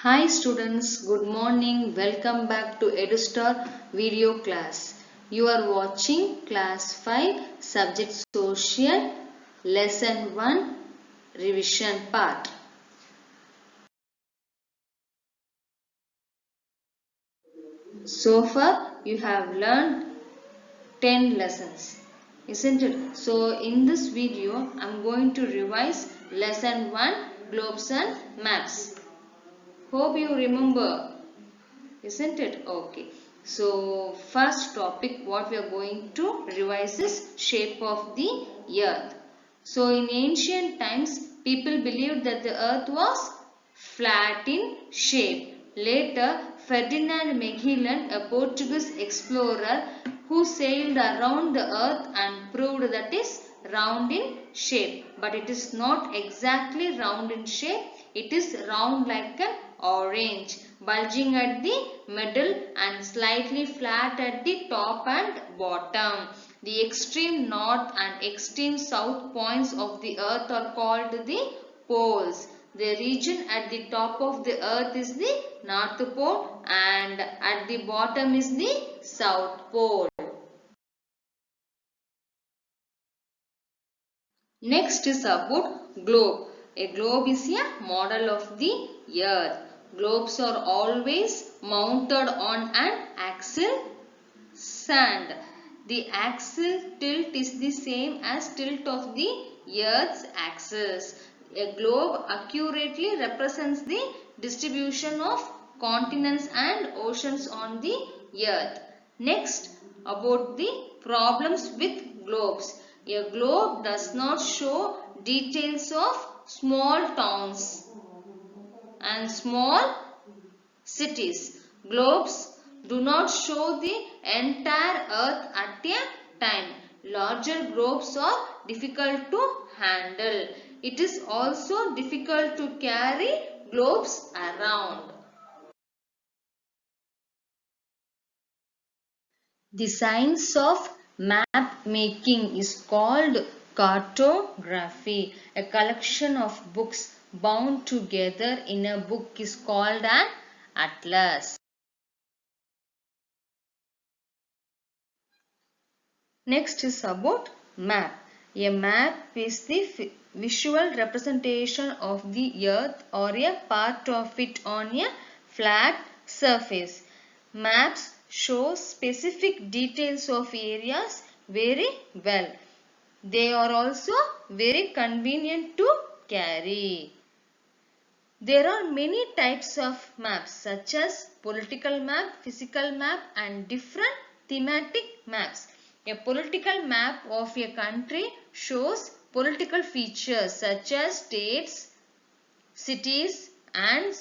Hi students, good morning. Welcome back to EduStar video class. You are watching class 5 subject social lesson 1 revision part. So far you have learned 10 lessons, isn't it? So in this video I am going to revise lesson 1 globes and maps. Hope you remember. Isn't it? Okay. So first topic what we are going to revise is shape of the earth. So in ancient times people believed that the earth was flat in shape. Later Ferdinand Magellan, a Portuguese explorer who sailed around the earth and proved that it is round in shape. But it is not exactly round in shape. It is round like an orange, bulging at the middle and slightly flat at the top and bottom. The extreme north and extreme south points of the earth are called the poles. The region at the top of the earth is the North Pole and at the bottom is the South Pole. Next is about globe. A globe is a model of the earth. Globes are always mounted on an axle sand. The axle tilt is the same as tilt of the earth's axis. A globe accurately represents the distribution of continents and oceans on the earth. Next, about the problems with globes. A globe does not show details of small towns and small cities. Globes do not show the entire earth at a time. Larger globes are difficult to handle. It is also difficult to carry globes around. The science of map making is called cartography. A collection of books bound together in a book is called an atlas. Next is about map. A map is the visual representation of the earth or a part of it on a flat surface. Maps show specific details of areas very well. They are also very convenient to carry. There are many types of maps such as political map, physical map and different thematic maps. A political map of a country shows political features such as states, cities and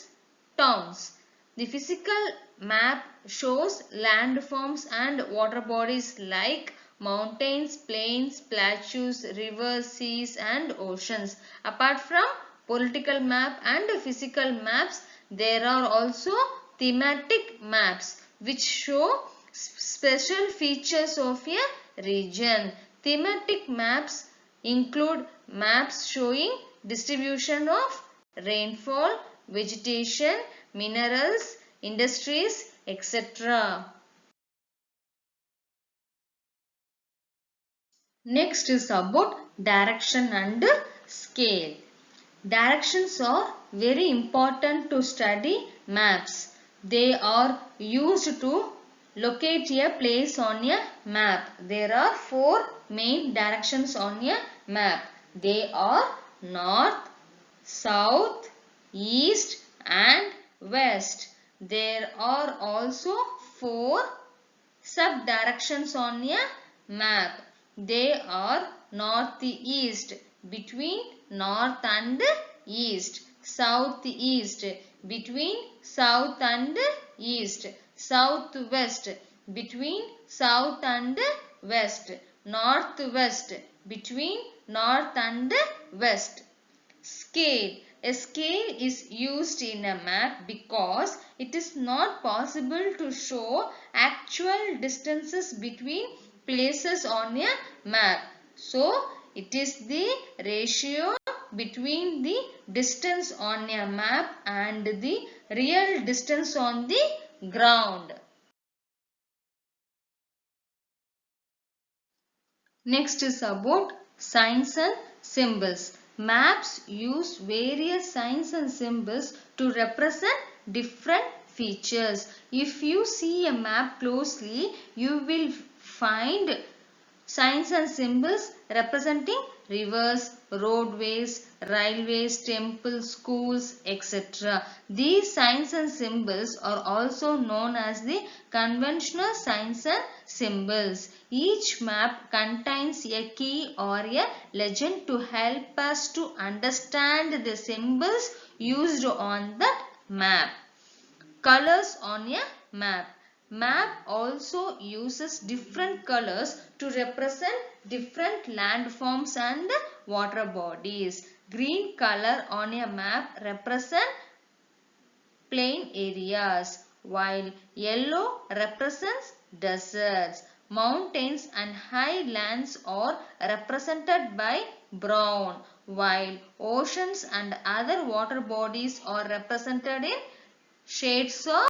towns. The physical map shows landforms and water bodies like mountains, plains, plateaus, rivers, seas and oceans. Apart from political map and physical maps, there are also thematic maps which show special features of a region. Thematic maps include maps showing distribution of rainfall, vegetation, minerals, industries, etc. Next is about direction and scale. Directions are very important to study maps. They are used to locate a place on a map. There are four main directions on a map. They are north, south, east and west. There are also four sub-directions on a map. They are northeast, between north and east, southeast, between south and east, southwest, between south and west, northwest, between north and west. Scale. A scale is used in a map because it is not possible to show actual distances between places on a map. So, it is the ratio between the distance on a map and the real distance on the ground. Next is about signs and symbols. Maps use various signs and symbols to represent different features. If you see a map closely, you will find signs and symbols representing rivers, roadways, railways, temples, schools, etc. These signs and symbols are also known as the conventional signs and symbols. Each map contains a key or a legend to help us to understand the symbols used on that map. Colors on a map. Map also uses different colors to represent different landforms and water bodies. Green color on a map represent plain areas, while yellow represents deserts. Mountains and highlands are represented by brown, while oceans and other water bodies are represented in shades of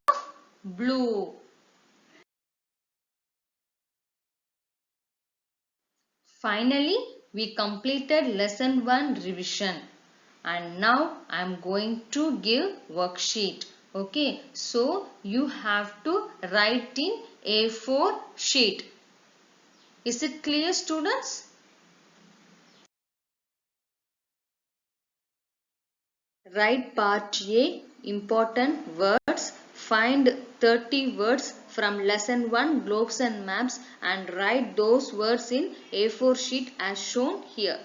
blue. Finally, we completed lesson 1 revision, and now I am going to give worksheet. Okay, so you have to write in A4 sheet. Is it clear, students? Write part A, important words. Find 30 words from lesson 1 globes and maps and write those words in A4 sheet as shown here.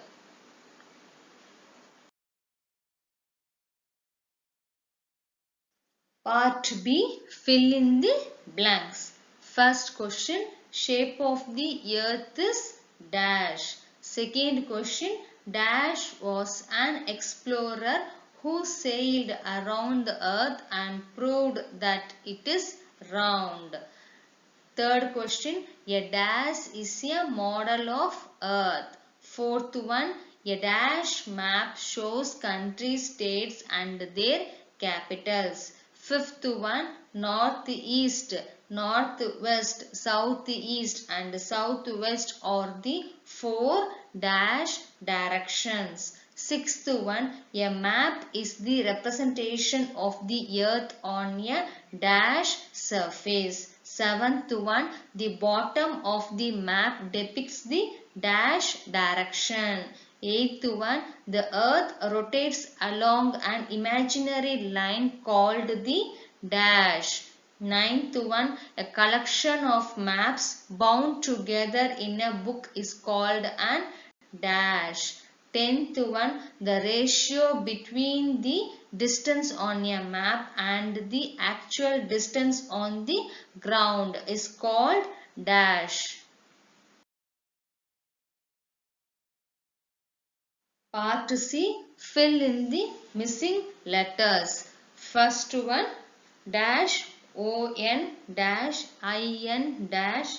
Part B, fill in the blanks. First question, shape of the earth is dash. Second question, dash was an explorer who sailed around the earth and proved that it is round. Third question, a dash is a model of earth. Fourth one, a dash map shows countries, states and their capitals. Fifth one, northeast, northwest, southeast and southwest are the four dash directions. Sixth one, a map is the representation of the earth on a dash surface. Seventh one, the bottom of the map depicts the dash direction. Eighth one, the earth rotates along an imaginary line called the dash. Ninth one, a collection of maps bound together in a book is called an dash. Tenth one, the ratio between the distance on a map and the actual distance on the ground is called dash. Part C, fill in the missing letters. First one, dash ON dash IN dash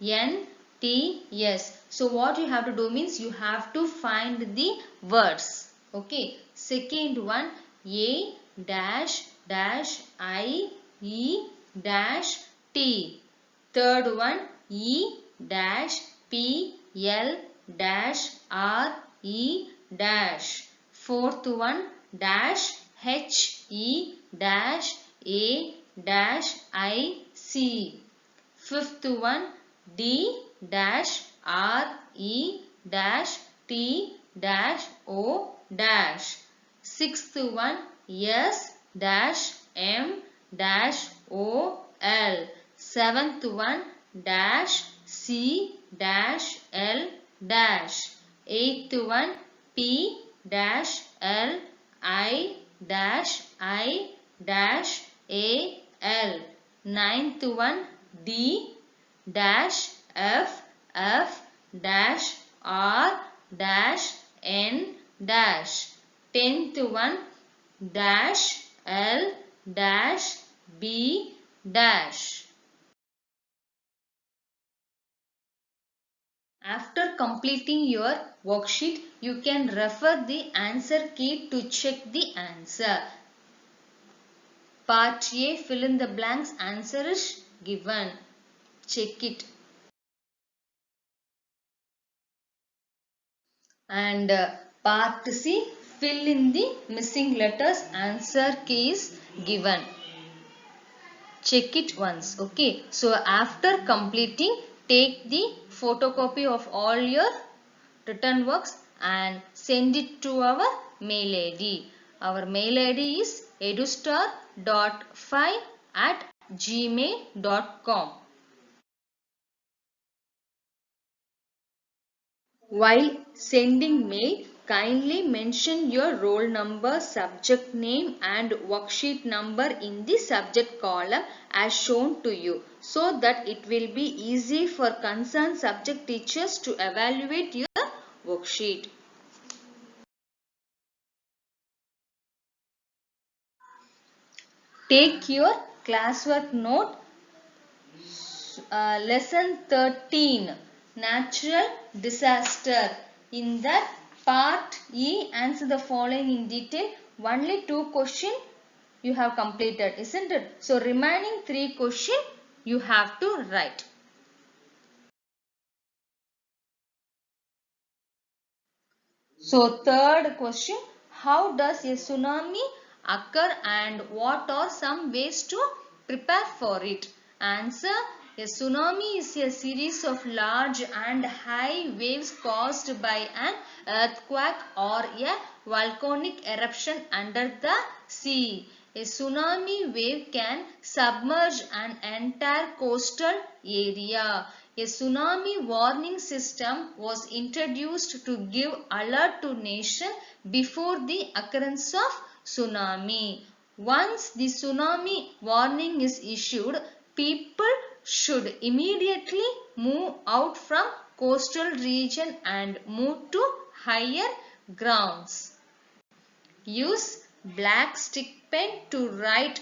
NTS. So what you have to do means you have to find the words. Okay. Second one, A dash dash I E dash T. Third one, E dash P L dash R E dash. Fourth one, dash H E dash A dash I C. Fifth one, D dash R E dash T dash O dash. Sixth one, S dash M dash O L. Seventh one, dash C dash L dash. Eighth one, P dash L I dash A L. Ninth one, D dash F dash R dash N dash. Tenth one, dash L dash B dash. After completing your worksheet, you can refer the answer key to check the answer. Part A, fill in the blanks, answer is given. Check it. And part C, fill in the missing letters, answer key is given. Check it once. Okay. So after completing, take the photocopy of all your written works and send it to our mail ID. Our mail ID is edustar.5@gmail.com. While sending mail, kindly mention your roll number, subject name and worksheet number in the subject column as shown to you, so that it will be easy for concerned subject teachers to evaluate your worksheet. Take your classwork note, lesson 13, natural disaster. In that part E, answer the following in detail. Only 2 questions you have completed, isn't it? So remaining 3 questions you have to write. So third question, how does a tsunami occur and what are some ways to prepare for it? Answer, a tsunami is a series of large and high waves caused by an earthquake or a volcanic eruption under the sea. A tsunami wave can submerge an entire coastal area. A tsunami warning system was introduced to give alert to nations before the occurrence of tsunami. Once the tsunami warning is issued, people should immediately move out from coastal region and move to higher grounds. Use black stick pen to write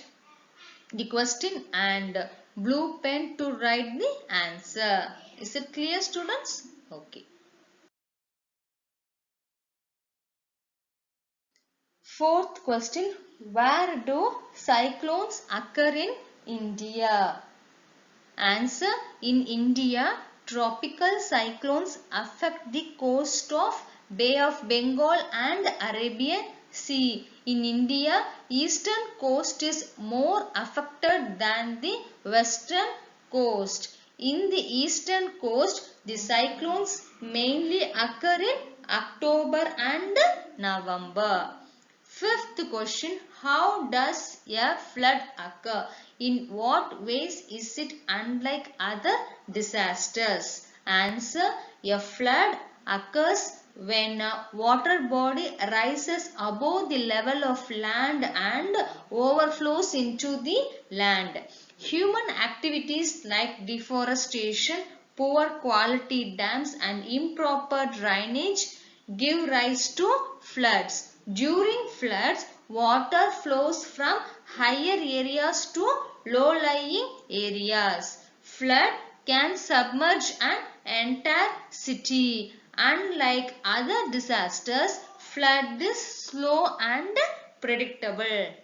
the question and blue pen to write the answer. Is it clear, students? Okay. Fourth question, where do cyclones occur in India? Answer, in India, tropical cyclones affect the coast of Bay of Bengal and Arabian Sea. In India, eastern coast is more affected than the western coast. In the eastern coast, the cyclones mainly occur in October and November. Fifth question, how does a flood occur? In what ways is it unlike other disasters? Answer, a flood occurs when a water body rises above the level of land and overflows into the land. Human activities like deforestation, poor quality dams and improper drainage give rise to floods. During floods, water flows from higher areas to low-lying areas. Flood can submerge an entire city. Unlike other disasters, flood is slow and predictable.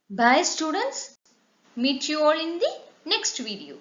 Bye students. Meet you all in the next video.